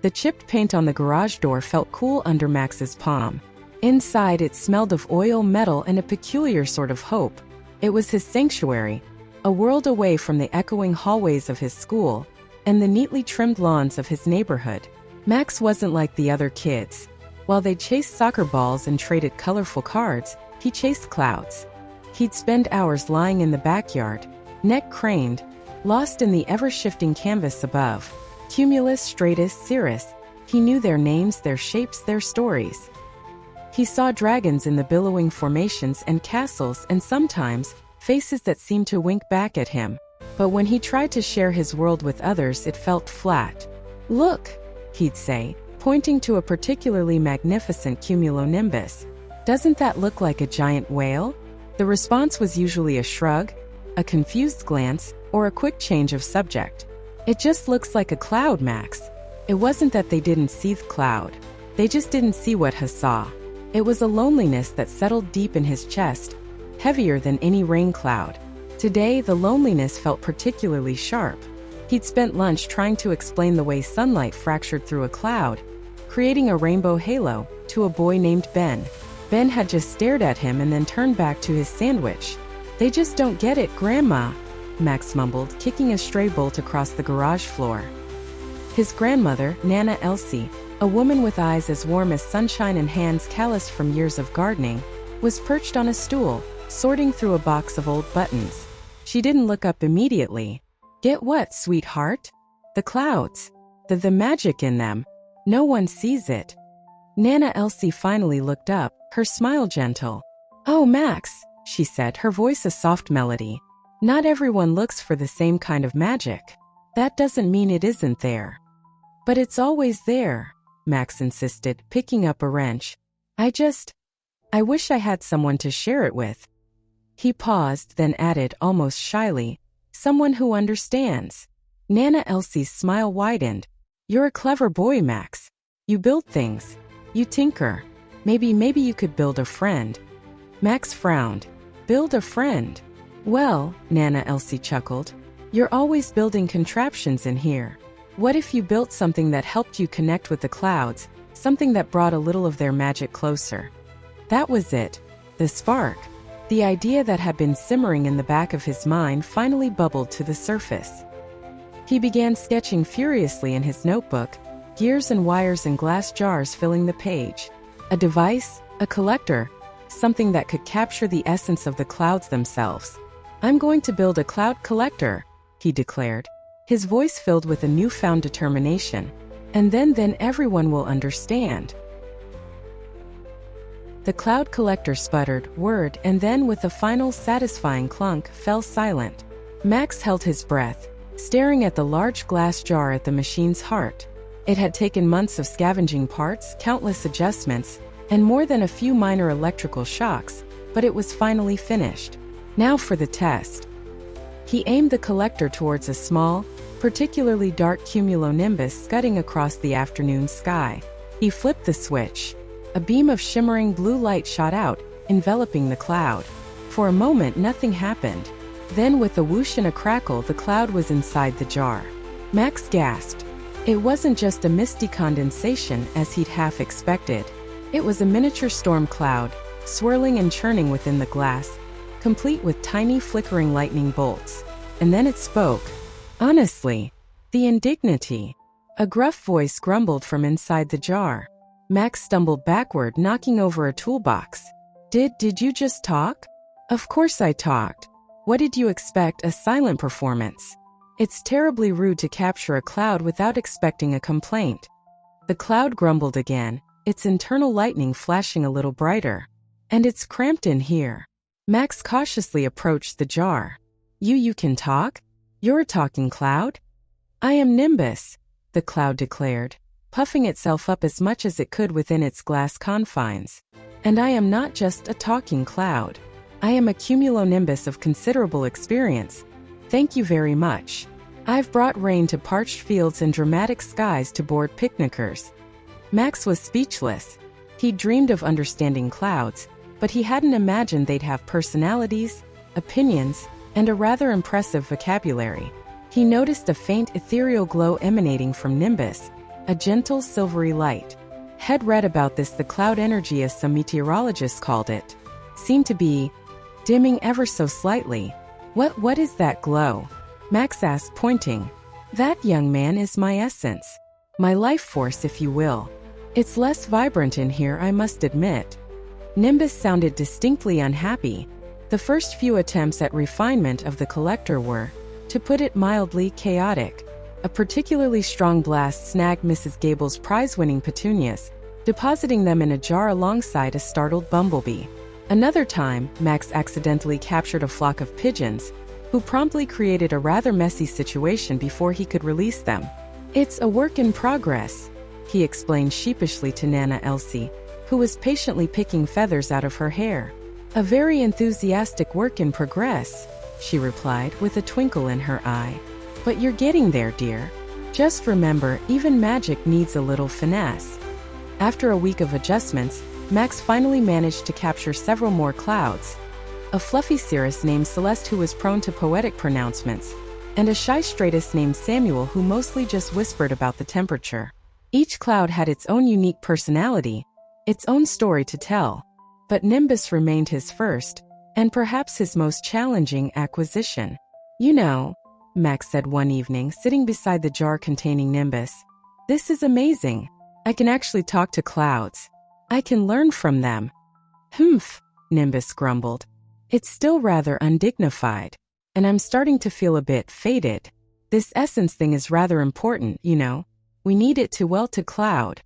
The chipped paint on the garage door felt cool under Max's palm. Inside, it smelled of oil, metal, and a peculiar sort of hope. It was his sanctuary, a world away from the echoing hallways of his school and the neatly trimmed lawns of his neighborhood. Max wasn't like the other kids. While they chased soccer balls and traded colorful cards, he chased clouds. He'd spend hours lying in the backyard, neck craned, lost in the ever-shifting canvas above. Cumulus, Stratus, Cirrus. He knew their names, their shapes, their stories. He saw dragons in the billowing formations and castles, and sometimes faces that seemed to wink back at him. But when he tried to share his world with others, it felt flat. "Look," he'd say, pointing to a particularly magnificent cumulonimbus. "Doesn't that look like a giant whale?" The response was usually a shrug, a confused glance, or a quick change of subject. "It just looks like a cloud, Max." It wasn't that they didn't see the cloud. They just didn't see what he saw. It was a loneliness that settled deep in his chest, heavier than any rain cloud. Today, the loneliness felt particularly sharp. He'd spent lunch trying to explain the way sunlight fractured through a cloud, creating a rainbow halo, to a boy named Ben. Ben had just stared at him and then turned back to his sandwich. "They just don't get it, Grandma," Max mumbled, kicking a stray bolt across the garage floor. His grandmother, Nana Elsie, a woman with eyes as warm as sunshine and hands calloused from years of gardening, was perched on a stool, sorting through a box of old buttons. She didn't look up immediately. "Get what, sweetheart?" "The clouds. The magic in them. No one sees it." Nana Elsie finally looked up, her smile gentle. "Oh, Max," she said, her voice a soft melody. "Not everyone looks for the same kind of magic. That doesn't mean it isn't there." "But it's always there," Max insisted, picking up a wrench. I wish I had someone to share it with." He paused, then added almost shyly, "Someone who understands." Nana Elsie's smile widened. "You're a clever boy, Max. You build things. You tinker. Maybe you could build a friend." Max frowned. "Build a friend?" "Well," Nana Elsie chuckled, "you're always building contraptions in here. What if you built something that helped you connect with the clouds, something that brought a little of their magic closer?" That was it. The spark. The idea that had been simmering in the back of his mind finally bubbled to the surface. He began sketching furiously in his notebook, gears and wires and glass jars filling the page. A device, a collector, something that could capture the essence of the clouds themselves. "I'm going to build a cloud collector," he declared, his voice filled with a newfound determination. "And then everyone will understand." The cloud collector sputtered, whirred, and then with a final satisfying clunk, fell silent. Max held his breath, staring at the large glass jar at the machine's heart. It had taken months of scavenging parts, countless adjustments, and more than a few minor electrical shocks, but it was finally finished. Now for the test. He aimed the collector towards a small, particularly dark cumulonimbus scudding across the afternoon sky. He flipped the switch. A beam of shimmering blue light shot out, enveloping the cloud. For a moment, nothing happened. Then, with a whoosh and a crackle, the cloud was inside the jar. Max gasped. It wasn't just a misty condensation, as he'd half expected. It was a miniature storm cloud, swirling and churning within the glass, complete with tiny flickering lightning bolts. And then it spoke. Honestly, the indignity. A gruff voice grumbled from inside the jar. Max stumbled backward, knocking over a toolbox. Did you just talk?" "Of course I talked. What did you expect, a silent performance? It's terribly rude to capture a cloud without expecting a complaint." The cloud grumbled again, its internal lightning flashing a little brighter. "And it's cramped in here." Max cautiously approached the jar. You can talk? You're a talking cloud?" "I am Nimbus," the cloud declared, puffing itself up as much as it could within its glass confines. "And I am not just a talking cloud. I am a cumulonimbus of considerable experience. Thank you very much. I've brought rain to parched fields and dramatic skies to bored picnickers." Max was speechless. He dreamed of understanding clouds, but he hadn't imagined they'd have personalities, opinions, and a rather impressive vocabulary. He noticed a faint ethereal glow emanating from Nimbus, a gentle silvery light. Had read about this. The cloud energy, as some meteorologists called it, seemed to be dimming ever so slightly. What is that glow? Max asked, pointing. That, young man, is my essence. My life force, if you will. It's less vibrant in here, I must admit. Nimbus sounded distinctly unhappy. The first few attempts at refinement of the collector were, to put it mildly, chaotic. A particularly strong blast snagged Mrs. Gable's prize-winning petunias, depositing them in a jar alongside a startled bumblebee. Another time, Max accidentally captured a flock of pigeons, who promptly created a rather messy situation before he could release them. It's a work in progress, he explained sheepishly to Nana Elsie, who was patiently picking feathers out of her hair. A very enthusiastic work in progress, she replied with a twinkle in her eye. But you're getting there, dear. Just remember, even magic needs a little finesse. After a week of adjustments, Max finally managed to capture several more clouds. A fluffy cirrus named Celeste, who was prone to poetic pronouncements, and a shy stratus named Samuel, who mostly just whispered about the temperature. Each cloud had its own unique personality, its own story to tell. But Nimbus remained his first, and perhaps his most challenging acquisition. You know, Max said one evening, sitting beside the jar containing Nimbus, this is amazing. I can actually talk to clouds. I can learn from them. Humph, Nimbus grumbled. It's still rather undignified, and I'm starting to feel a bit faded. This essence thing is rather important, you know. We need it to cloud.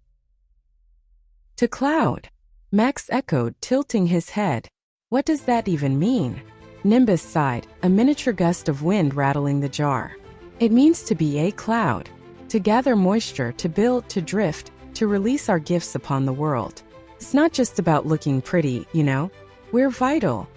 To cloud, Max echoed, tilting his head. What does that even mean? Nimbus sighed, a miniature gust of wind rattling the jar. It means to be a cloud, to gather moisture, to build, to drift, to release our gifts upon the world. It's not just about looking pretty, you know. We're vital.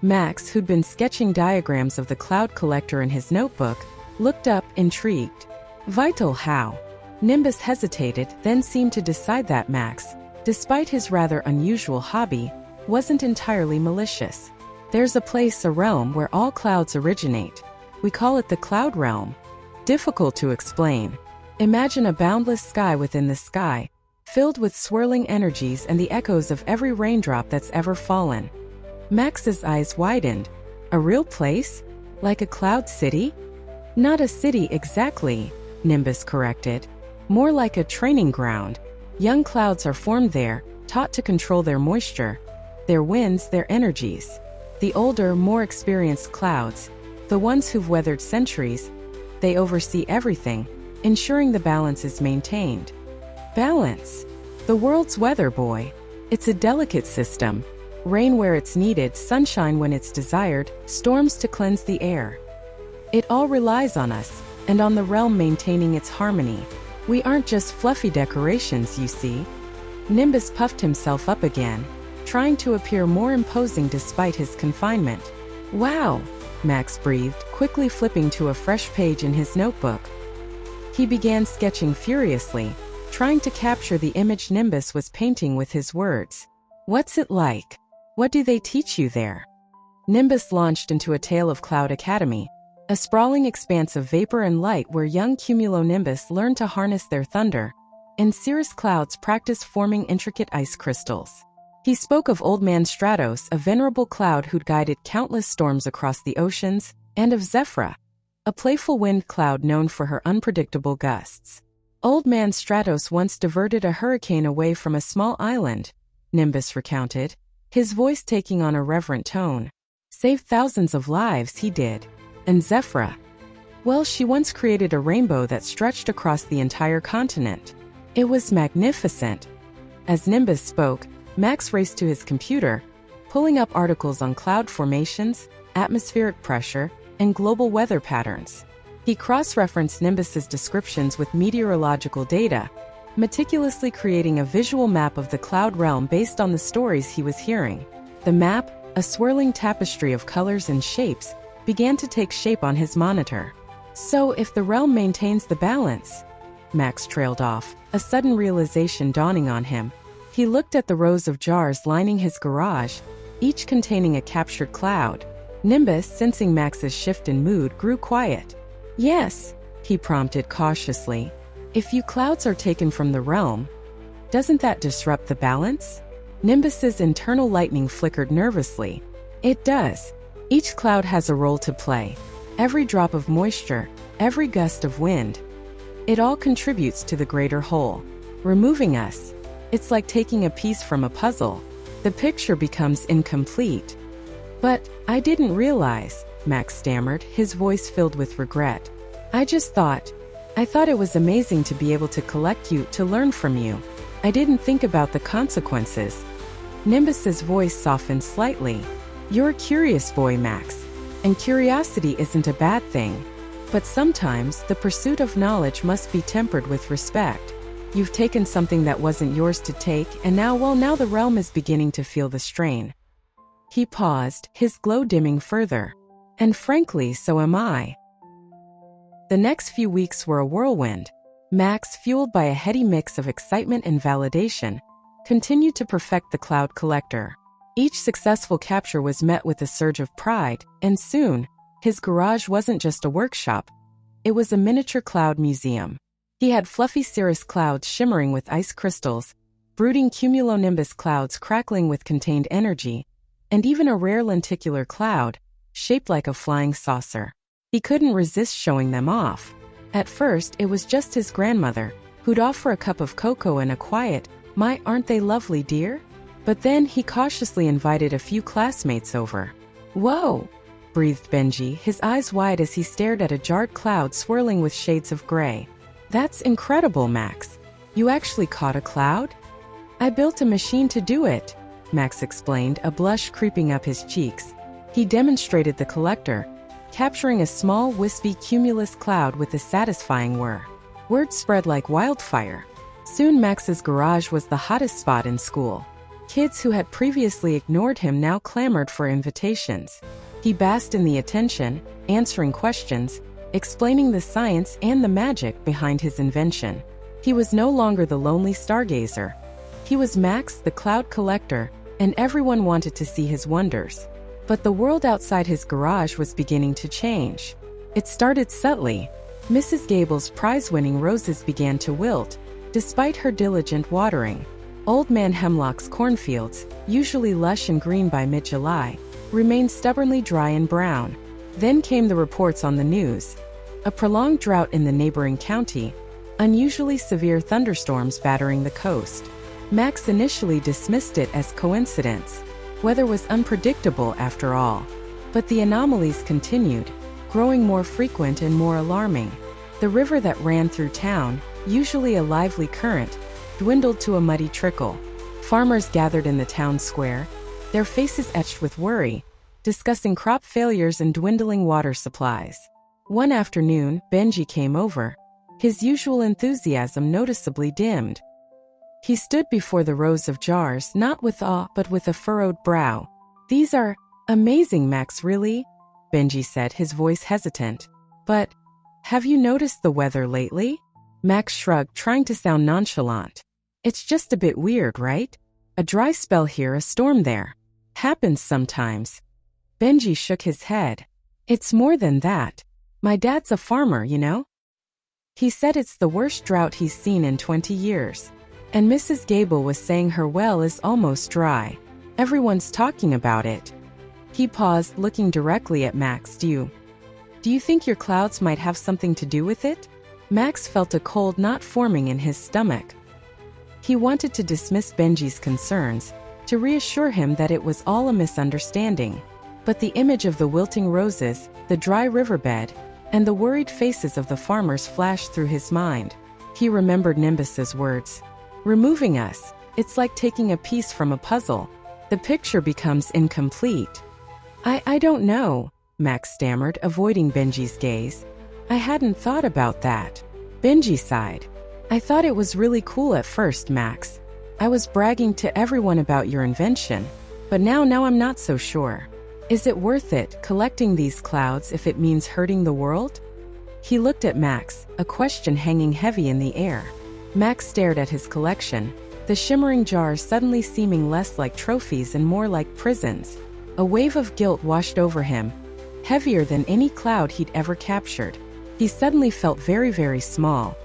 Max, who'd been sketching diagrams of the cloud collector in his notebook, looked up, intrigued. Vital how? Nimbus hesitated, then seemed to decide that Max, despite his rather unusual hobby, wasn't entirely malicious. There's a place, a realm, where all clouds originate. We call it the Cloud Realm. Difficult to explain. Imagine a boundless sky within the sky, filled with swirling energies and the echoes of every raindrop that's ever fallen. Max's eyes widened. A real place? Like a cloud city? Not a city exactly, Nimbus corrected. More like a training ground. Young clouds are formed there, taught to control their moisture, their winds, their energies. The older, more experienced clouds, the ones who've weathered centuries, they oversee everything, ensuring the balance is maintained. Balance. The world's weather, boy. It's a delicate system. Rain where it's needed, sunshine when it's desired, storms to cleanse the air. It all relies on us, and on the realm maintaining its harmony. We aren't just fluffy decorations, you see. Nimbus puffed himself up again, trying to appear more imposing despite his confinement. Wow, Max breathed, quickly flipping to a fresh page in his notebook. He began sketching furiously, trying to capture the image Nimbus was painting with his words. What's it like? What do they teach you there? Nimbus launched into a tale of Cloud Academy, a sprawling expanse of vapor and light where young cumulonimbus learn to harness their thunder, and cirrus clouds practice forming intricate ice crystals. He spoke of Old Man Stratos, a venerable cloud who'd guided countless storms across the oceans, and of Zephyra, a playful wind cloud known for her unpredictable gusts. Old Man Stratos once diverted a hurricane away from a small island, Nimbus recounted, his voice taking on a reverent tone. Saved thousands of lives, he did. And Zephyra? Well, she once created a rainbow that stretched across the entire continent. It was magnificent. As Nimbus spoke, Max raced to his computer, pulling up articles on cloud formations, atmospheric pressure, and global weather patterns. He cross-referenced Nimbus's descriptions with meteorological data, meticulously creating a visual map of the cloud realm based on the stories he was hearing. The map, a swirling tapestry of colors and shapes, began to take shape on his monitor. So if the realm maintains the balance, Max trailed off, a sudden realization dawning on him. He looked at the rows of jars lining his garage, each containing a captured cloud. Nimbus, sensing Max's shift in mood, grew quiet. Yes, he prompted cautiously. If you clouds are taken from the realm, doesn't that disrupt the balance? Nimbus's internal lightning flickered nervously. It does. Each cloud has a role to play. Every drop of moisture, every gust of wind. It all contributes to the greater whole. Removing us, it's like taking a piece from a puzzle. The picture becomes incomplete. But I didn't realize, Max stammered, his voice filled with regret. I thought it was amazing to be able to collect you, to learn from you. I didn't think about the consequences. Nimbus's voice softened slightly. You're a curious boy, Max. And curiosity isn't a bad thing. But sometimes, the pursuit of knowledge must be tempered with respect. You've taken something that wasn't yours to take, and now the realm is beginning to feel the strain. He paused, his glow dimming further. And frankly, so am I. The next few weeks were a whirlwind. Max, fueled by a heady mix of excitement and validation, continued to perfect the cloud collector. Each successful capture was met with a surge of pride, and soon, his garage wasn't just a workshop. It was a miniature cloud museum. He had fluffy cirrus clouds shimmering with ice crystals, brooding cumulonimbus clouds crackling with contained energy, and even a rare lenticular cloud, shaped like a flying saucer. He couldn't resist showing them off. At first, it was just his grandmother, who'd offer a cup of cocoa and a quiet, "My, aren't they lovely, dear?" But then he cautiously invited a few classmates over. "Whoa!" breathed Benji, his eyes wide as he stared at a jarred cloud swirling with shades of gray. "That's incredible, Max. You actually caught a cloud?" "I built a machine to do it," Max explained, a blush creeping up his cheeks. He demonstrated the collector, capturing a small, wispy cumulus cloud with a satisfying whir. Word spread like wildfire. Soon Max's garage was the hottest spot in school. Kids who had previously ignored him now clamored for invitations. He basked in the attention, answering questions, explaining the science and the magic behind his invention. He was no longer the lonely stargazer. He was Max, the cloud collector, and everyone wanted to see his wonders. But the world outside his garage was beginning to change. It started subtly. Mrs. Gable's prize-winning roses began to wilt, despite her diligent watering. Old Man Hemlock's cornfields, usually lush and green by mid-July, remained stubbornly dry and brown. Then came the reports on the news. A prolonged drought in the neighboring county, unusually severe thunderstorms battering the coast. Max initially dismissed it as coincidence. Weather was unpredictable after all. But the anomalies continued, growing more frequent and more alarming. The river that ran through town, usually a lively current, dwindled to a muddy trickle. Farmers gathered in the town square, their faces etched with worry, discussing crop failures and dwindling water supplies. One afternoon, Benji came over, his usual enthusiasm noticeably dimmed. He stood before the rows of jars, not with awe, but with a furrowed brow. "These are amazing, Max, really?" Benji said, his voice hesitant. "But have you noticed the weather lately?" Max shrugged, trying to sound nonchalant. "It's just a bit weird, right? A dry spell here, a storm there. Happens sometimes." Benji shook his head. "It's more than that. My dad's a farmer, you know? He said it's the worst drought he's seen in 20 years. And Mrs. Gable was saying her well is almost dry. Everyone's talking about it." He paused, looking directly at Max. Do you think your clouds might have something to do with it?" Max felt a cold knot forming in his stomach. He wanted to dismiss Benji's concerns, to reassure him that it was all a misunderstanding. But the image of the wilting roses, the dry riverbed, and the worried faces of the farmers flashed through his mind. He remembered Nimbus's words. "Removing us, it's like taking a piece from a puzzle. The picture becomes incomplete." I don't know," Max stammered, avoiding Benji's gaze. "I hadn't thought about that." Benji sighed. "I thought it was really cool at first, Max. I was bragging to everyone about your invention. But now I'm not so sure. Is it worth it, collecting these clouds, if it means hurting the world?" He looked at Max, a question hanging heavy in the air. Max stared at his collection, the shimmering jars suddenly seeming less like trophies and more like prisons. A wave of guilt washed over him, heavier than any cloud he'd ever captured. He suddenly felt very, very small.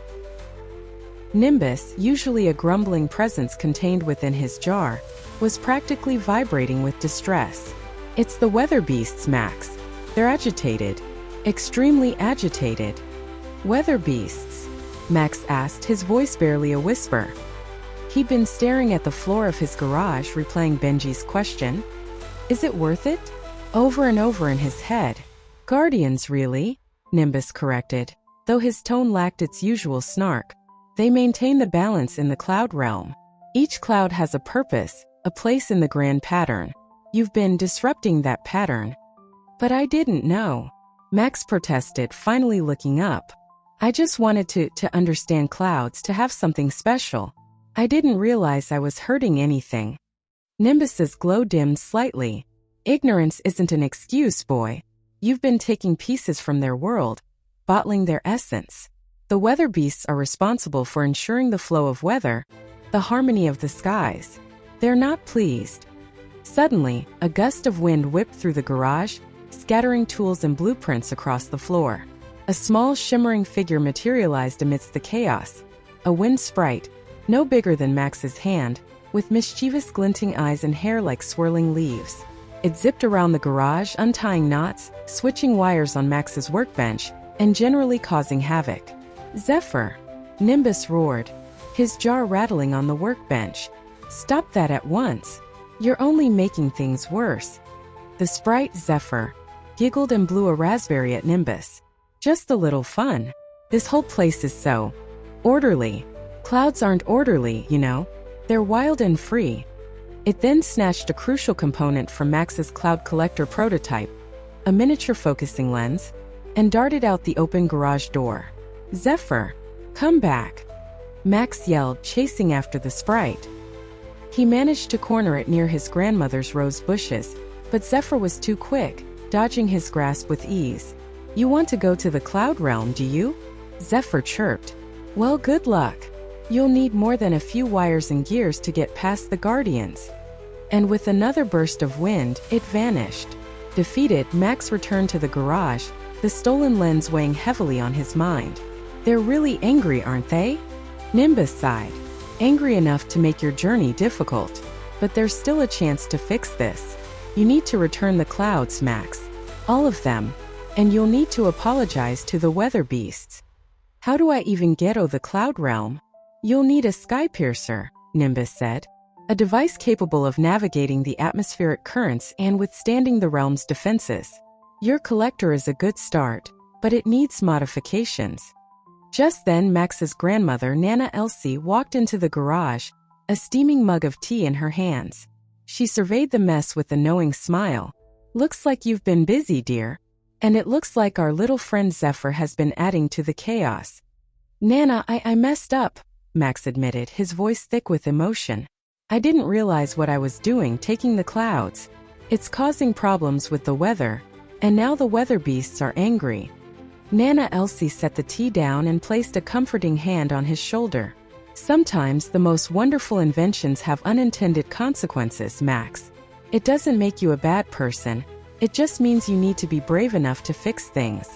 Nimbus, usually a grumbling presence contained within his jar, was practically vibrating with distress. "It's the weather beasts, Max. They're agitated. Extremely agitated." "Weather beasts?" Max asked, his voice barely a whisper. He'd been staring at the floor of his garage, replaying Benji's question. "Is it worth it?" over and over in his head. "Guardians, really?" Nimbus corrected, though his tone lacked its usual snark. "They maintain the balance in the cloud realm. Each cloud has a purpose, a place in the grand pattern. You've been disrupting that pattern." "But I didn't know," Max protested, finally looking up. "I just wanted to understand clouds, to have something special. I didn't realize I was hurting anything." Nimbus's glow dimmed slightly. "Ignorance isn't an excuse, boy. You've been taking pieces from their world, bottling their essence. The weather beasts are responsible for ensuring the flow of weather, the harmony of the skies. They're not pleased." Suddenly, a gust of wind whipped through the garage, scattering tools and blueprints across the floor. A small shimmering figure materialized amidst the chaos. A wind sprite, no bigger than Max's hand, with mischievous glinting eyes and hair like swirling leaves. It zipped around the garage, untying knots, switching wires on Max's workbench, and generally causing havoc. "Zephyr!" Nimbus roared, his jaw rattling on the workbench. "Stop that at once. You're only making things worse." The sprite, Zephyr, giggled and blew a raspberry at Nimbus. "Just a little fun. This whole place is so orderly. Clouds aren't orderly, you know. They're wild and free." It then snatched a crucial component from Max's cloud collector prototype, a miniature focusing lens, and darted out the open garage door. "Zephyr, come back!" Max yelled, chasing after the sprite. He managed to corner it near his grandmother's rose bushes, but Zephyr was too quick, dodging his grasp with ease. "You want to go to the cloud realm, do you?" Zephyr chirped. "Well, good luck. You'll need more than a few wires and gears to get past the Guardians." And with another burst of wind, it vanished. Defeated, Max returned to the garage, the stolen lens weighing heavily on his mind. "They're really angry, aren't they?" Nimbus sighed. "Angry enough to make your journey difficult. But there's still a chance to fix this. You need to return the clouds, Max. All of them. And you'll need to apologize to the weather beasts." "How do I even get to the cloud realm?" "You'll need a Skypiercer," Nimbus said. "A device capable of navigating the atmospheric currents and withstanding the realm's defenses. Your collector is a good start, but it needs modifications." Just then, Max's grandmother, Nana Elsie, walked into the garage, a steaming mug of tea in her hands. She surveyed the mess with a knowing smile. "Looks like you've been busy, dear. And it looks like our little friend Zephyr has been adding to the chaos." "Nana, I messed up," Max admitted, his voice thick with emotion. "I didn't realize what I was doing, taking the clouds. It's causing problems with the weather, and now the weather beasts are angry." Nana Elsie set the tea down and placed a comforting hand on his shoulder. "Sometimes the most wonderful inventions have unintended consequences, Max. It doesn't make you a bad person. It just means you need to be brave enough to fix things."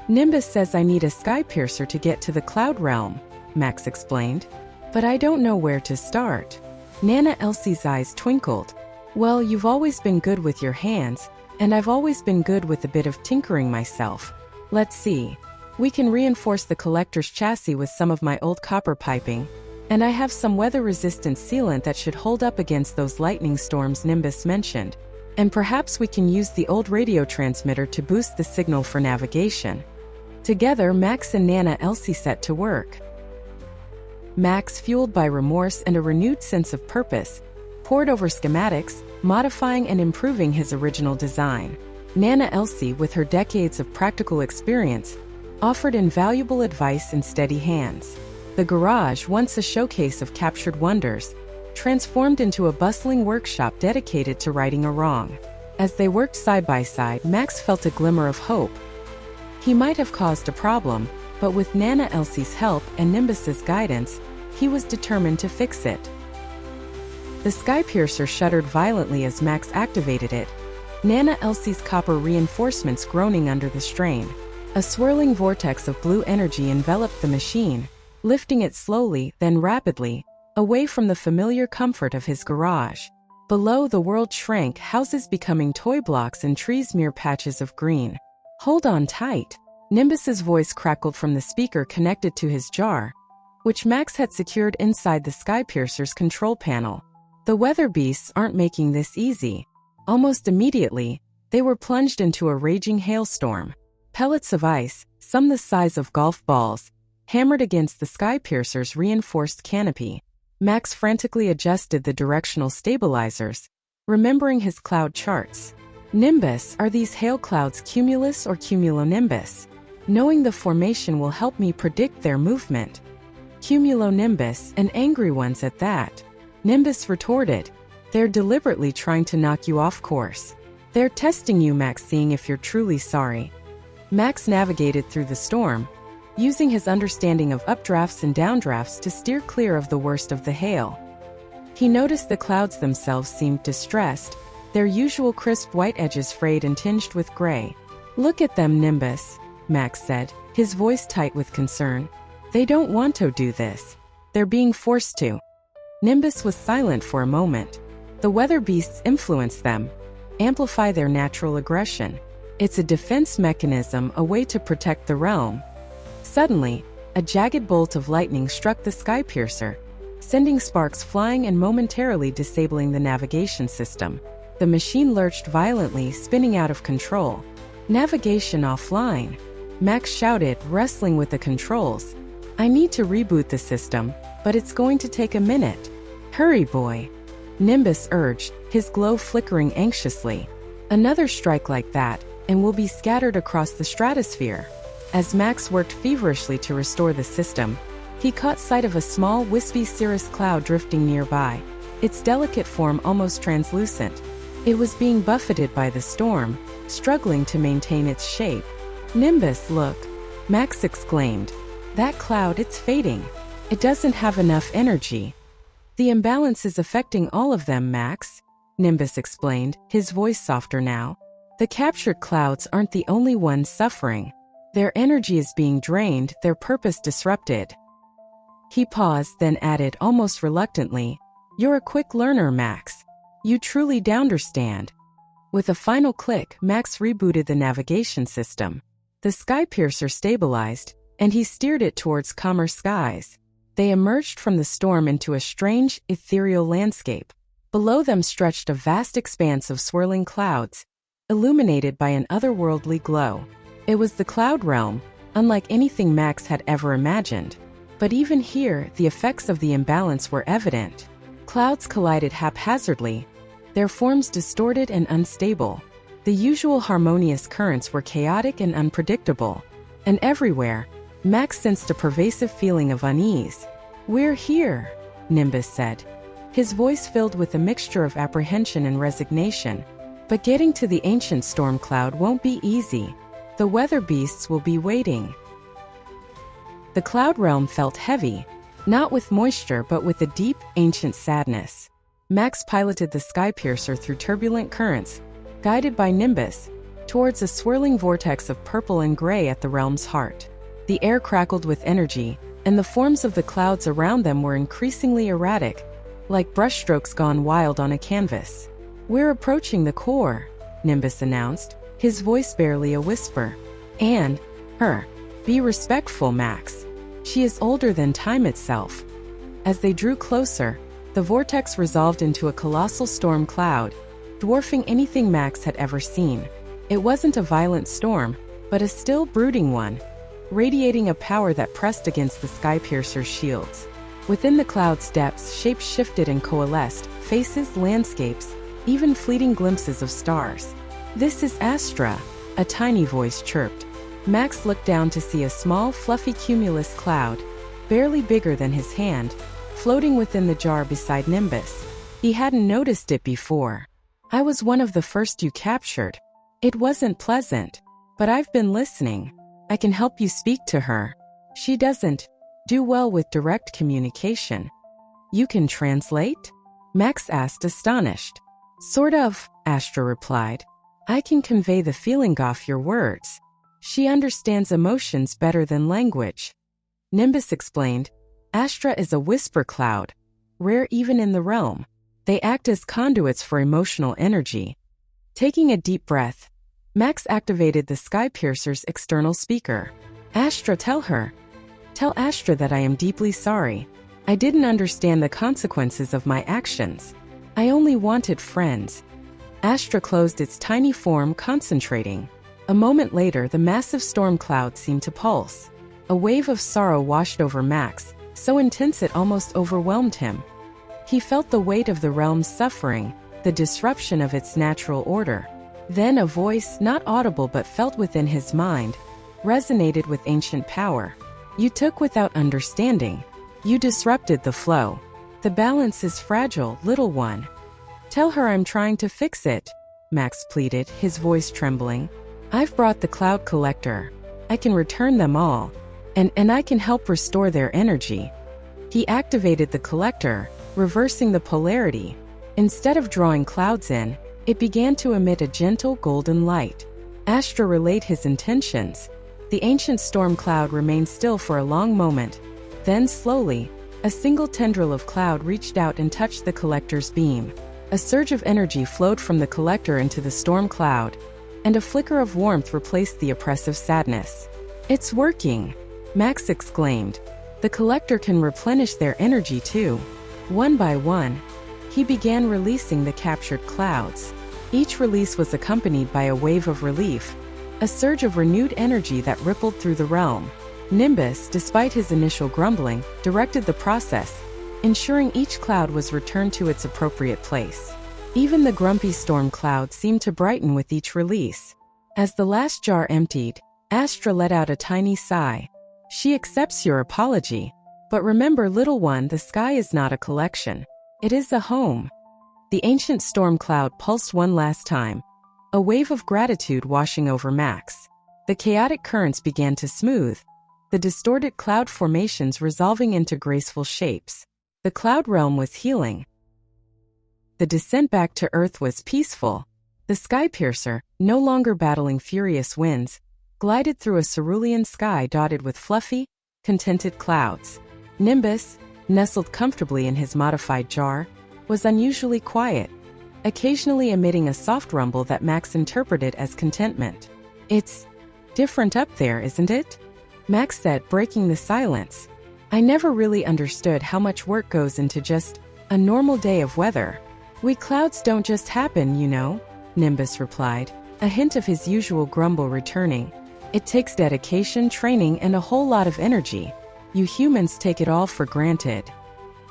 "Nimbus says I need a Skypiercer to get to the cloud realm," Max explained. "But I don't know where to start." Nana Elsie's eyes twinkled. "Well, you've always been good with your hands, and I've always been good with a bit of tinkering myself. Let's see. We can reinforce the collector's chassis with some of my old copper piping, and I have some weather-resistant sealant that should hold up against those lightning storms Nimbus mentioned. And perhaps we can use the old radio transmitter to boost the signal for navigation." Together, Max and Nana Elsie set to work. Max, fueled by remorse and a renewed sense of purpose, pored over schematics, modifying and improving his original design. Nana Elsie, with her decades of practical experience, offered invaluable advice in steady hands. The garage, once a showcase of captured wonders, transformed into a bustling workshop dedicated to righting a wrong. As they worked side by side, Max felt a glimmer of hope. He might have caused a problem, but with Nana Elsie's help and Nimbus's guidance, he was determined to fix it. The Skypiercer shuddered violently as Max activated it, Nana Elsie's copper reinforcements groaning under the strain. A swirling vortex of blue energy enveloped the machine, lifting it slowly, then rapidly, away from the familiar comfort of his garage. Below, the world shrank, houses becoming toy blocks and trees mere patches of green. "Hold on tight." Nimbus's voice crackled from the speaker connected to his jar, which Max had secured inside the Skypiercer's control panel. The weather beasts aren't making this easy. Almost immediately, they were plunged into a raging hailstorm. Pellets of ice, some the size of golf balls, hammered against the Skypiercer's reinforced canopy. Max frantically adjusted the directional stabilizers, remembering his cloud charts. "Nimbus, are these hail clouds cumulus or cumulonimbus? Knowing the formation will help me predict their movement." "Cumulonimbus, and angry ones at that," Nimbus retorted. "They're deliberately trying to knock you off course. They're testing you, Max, seeing if you're truly sorry." Max navigated through the storm, using his understanding of updrafts and downdrafts to steer clear of the worst of the hail. He noticed the clouds themselves seemed distressed, their usual crisp white edges frayed and tinged with gray. "Look at them, Nimbus," Max said, his voice tight with concern. "They don't want to do this. They're being forced to." Nimbus was silent for a moment. The weather beasts influence them, amplify their natural aggression. It's a defense mechanism, a way to protect the realm. Suddenly, a jagged bolt of lightning struck the Skypiercer, sending sparks flying and momentarily disabling the navigation system. The machine lurched violently, spinning out of control. "Navigation offline," Max shouted, wrestling with the controls. "I need to reboot the system, but it's going to take a minute." "Hurry, boy," Nimbus urged, his glow flickering anxiously. "Another strike like that, and we'll be scattered across the stratosphere." As Max worked feverishly to restore the system, he caught sight of a small, wispy cirrus cloud drifting nearby, its delicate form almost translucent. It was being buffeted by the storm, struggling to maintain its shape. "Nimbus, look," Max exclaimed. "That cloud, it's fading. It doesn't have enough energy." "The imbalance is affecting all of them, Max," Nimbus explained, his voice softer now. "The captured clouds aren't the only ones suffering. Their energy is being drained, their purpose disrupted." He paused, then added almost reluctantly, "You're a quick learner, Max. You truly understand." With a final click, Max rebooted the navigation system. The Skypiercer stabilized, and he steered it towards calmer skies. They emerged from the storm into a strange, ethereal landscape. Below them stretched a vast expanse of swirling clouds, illuminated by an otherworldly glow. It was the cloud realm, unlike anything Max had ever imagined. But even here, the effects of the imbalance were evident. Clouds collided haphazardly, their forms distorted and unstable. The usual harmonious currents were chaotic and unpredictable. And everywhere, Max sensed a pervasive feeling of unease. "We're here," Nimbus said, his voice filled with a mixture of apprehension and resignation. "But getting to the ancient storm cloud won't be easy. The weather beasts will be waiting." The cloud realm felt heavy, not with moisture but with a deep, ancient sadness. Max piloted the Skypiercer through turbulent currents, guided by Nimbus, towards a swirling vortex of purple and gray at the realm's heart. The air crackled with energy, and the forms of the clouds around them were increasingly erratic, like brushstrokes gone wild on a canvas. "We're approaching the core," Nimbus announced, his voice barely a whisper. "And, be respectful, Max. She is older than time itself." As they drew closer, the vortex resolved into a colossal storm cloud, dwarfing anything Max had ever seen. It wasn't a violent storm, but a still, brooding one, radiating a power that pressed against the Skypiercer's shields. Within the cloud's depths, shapes shifted and coalesced, faces, landscapes, even fleeting glimpses of stars. "This is Astra," a tiny voice chirped. Max looked down to see a small, fluffy cumulus cloud, barely bigger than his hand, floating within the jar beside Nimbus. He hadn't noticed it before. "I was one of the first you captured. It wasn't pleasant, but I've been listening. I can help you speak to her. She doesn't do well with direct communication." "You can translate?" Max asked, astonished. "Sort of," Astra replied. "I can convey the feeling off your words. She understands emotions better than language." Nimbus explained. Astra is a whisper cloud, rare even in the realm. They act as conduits for emotional energy. Taking a deep breath, Max activated the Skypiercer's external speaker. Astra, tell Astra that I am deeply sorry. I didn't understand the consequences of my actions. I only wanted friends. Astra closed its tiny form, concentrating. A moment later, the massive storm cloud seemed to pulse. A wave of sorrow washed over Max, so intense it almost overwhelmed him. He felt the weight of the realm's suffering, the disruption of its natural order. Then a voice, not audible but felt within his mind, resonated with ancient power. You took without understanding. You disrupted the flow. The balance is fragile, little one. Tell her I'm trying to fix it, Max pleaded, his voice trembling. I've brought the Cloud Collector. I can return them all. And I can help restore their energy. He activated the collector, reversing the polarity. Instead of drawing clouds in, it began to emit a gentle golden light. Astra relayed his intentions. The ancient storm cloud remained still for a long moment. Then slowly, a single tendril of cloud reached out and touched the collector's beam. A surge of energy flowed from the collector into the storm cloud, and a flicker of warmth replaced the oppressive sadness. It's working, Max exclaimed. The collector can replenish their energy too. One by one, he began releasing the captured clouds. Each release was accompanied by a wave of relief, a surge of renewed energy that rippled through the realm. Nimbus, despite his initial grumbling, directed the process, ensuring each cloud was returned to its appropriate place. Even the grumpy storm cloud seemed to brighten with each release. As the last jar emptied, Astra let out a tiny sigh. She accepts your apology. But remember, little one, the sky is not a collection. It is a home. The ancient storm cloud pulsed one last time, a wave of gratitude washing over Max. The chaotic currents began to smooth, the distorted cloud formations resolving into graceful shapes. The cloud realm was healing. The descent back to Earth was peaceful. The Skypiercer, no longer battling furious winds, glided through a cerulean sky dotted with fluffy, contented clouds. Nimbus, nestled comfortably in his modified jar, was unusually quiet, occasionally emitting a soft rumble that Max interpreted as contentment. It's different up there, isn't it? Max said, breaking the silence. I never really understood how much work goes into just a normal day of weather. We clouds don't just happen, you know, Nimbus replied, a hint of his usual grumble returning. It takes dedication, training, and a whole lot of energy. You humans take it all for granted.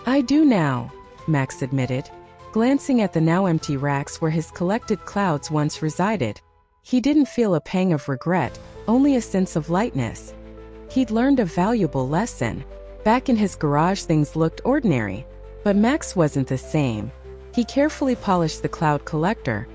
I do now, Max admitted, glancing at the now empty racks where his collected clouds once resided. He didn't feel a pang of regret, only a sense of lightness. He'd learned a valuable lesson. Back in his garage, things looked ordinary, but Max wasn't the same. He carefully polished the cloud collector,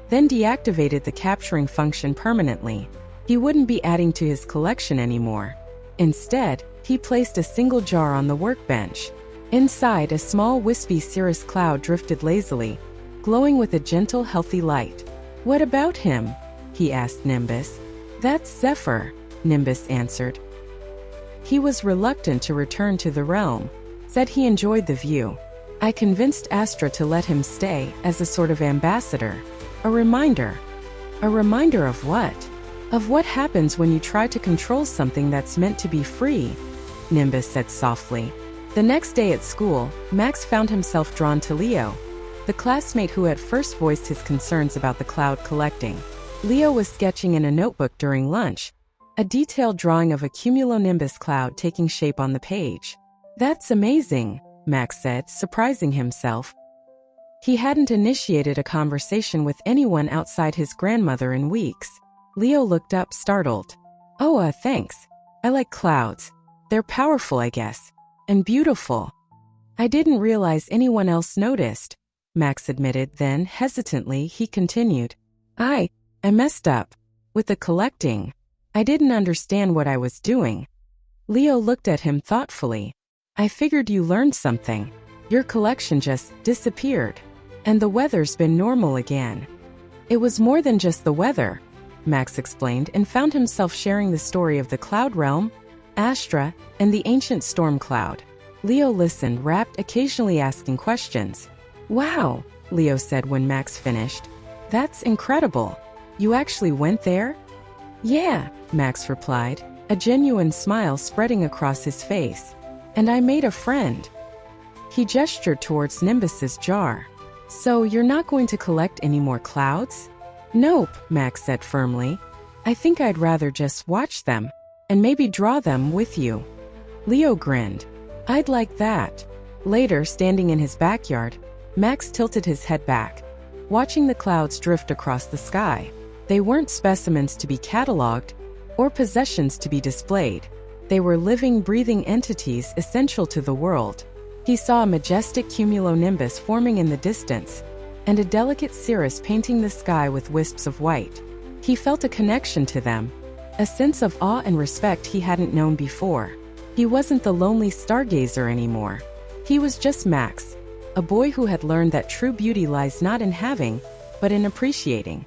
then deactivated the capturing function permanently. He wouldn't be adding to his collection anymore. Instead, he placed a single jar on the workbench. Inside, a small wispy cirrus cloud drifted lazily, glowing with a gentle, healthy light. What about him? He asked Nimbus. That's Zephyr, Nimbus answered. He was reluctant to return to the realm, said he enjoyed the view. I convinced Astra to let him stay as a sort of ambassador. A reminder. A reminder of what? Of what happens when you try to control something that's meant to be free, Nimbus said softly. The next day at school, Max found himself drawn to Leo, the classmate who had first voiced his concerns about the cloud collecting. Leo was sketching in a notebook during lunch, a detailed drawing of a cumulonimbus cloud taking shape on the page. That's amazing, Max said, surprising himself. He hadn't initiated a conversation with anyone outside his grandmother in weeks. Leo looked up, startled. Oh, thanks. I like clouds. They're powerful, I guess. And beautiful. I didn't realize anyone else noticed, Max admitted. Then, hesitantly, he continued. I messed up. With the collecting. I didn't understand what I was doing. Leo looked at him thoughtfully. I figured you learned something. Your collection just disappeared. And the weather's been normal again. It was more than just the weather, Max explained, and found himself sharing the story of the cloud realm, Astra, and the ancient storm cloud. Leo listened, rapt, occasionally asking questions. "Wow," Leo said when Max finished. "That's incredible. You actually went there?" "Yeah," Max replied, a genuine smile spreading across his face. "And I made a friend." He gestured towards Nimbus's jar. "So you're not going to collect any more clouds?" "Nope," Max said firmly. "I think I'd rather just watch them, and maybe draw them with you." Leo grinned. "I'd like that." Later, standing in his backyard, Max tilted his head back, watching the clouds drift across the sky. They weren't specimens to be cataloged or possessions to be displayed. They were living, breathing entities essential to the world. He saw a majestic cumulonimbus forming in the distance, and a delicate cirrus painting the sky with wisps of white. He felt a connection to them, a sense of awe and respect he hadn't known before. He wasn't the lonely stargazer anymore. He was just Max, a boy who had learned that true beauty lies not in having, but in appreciating.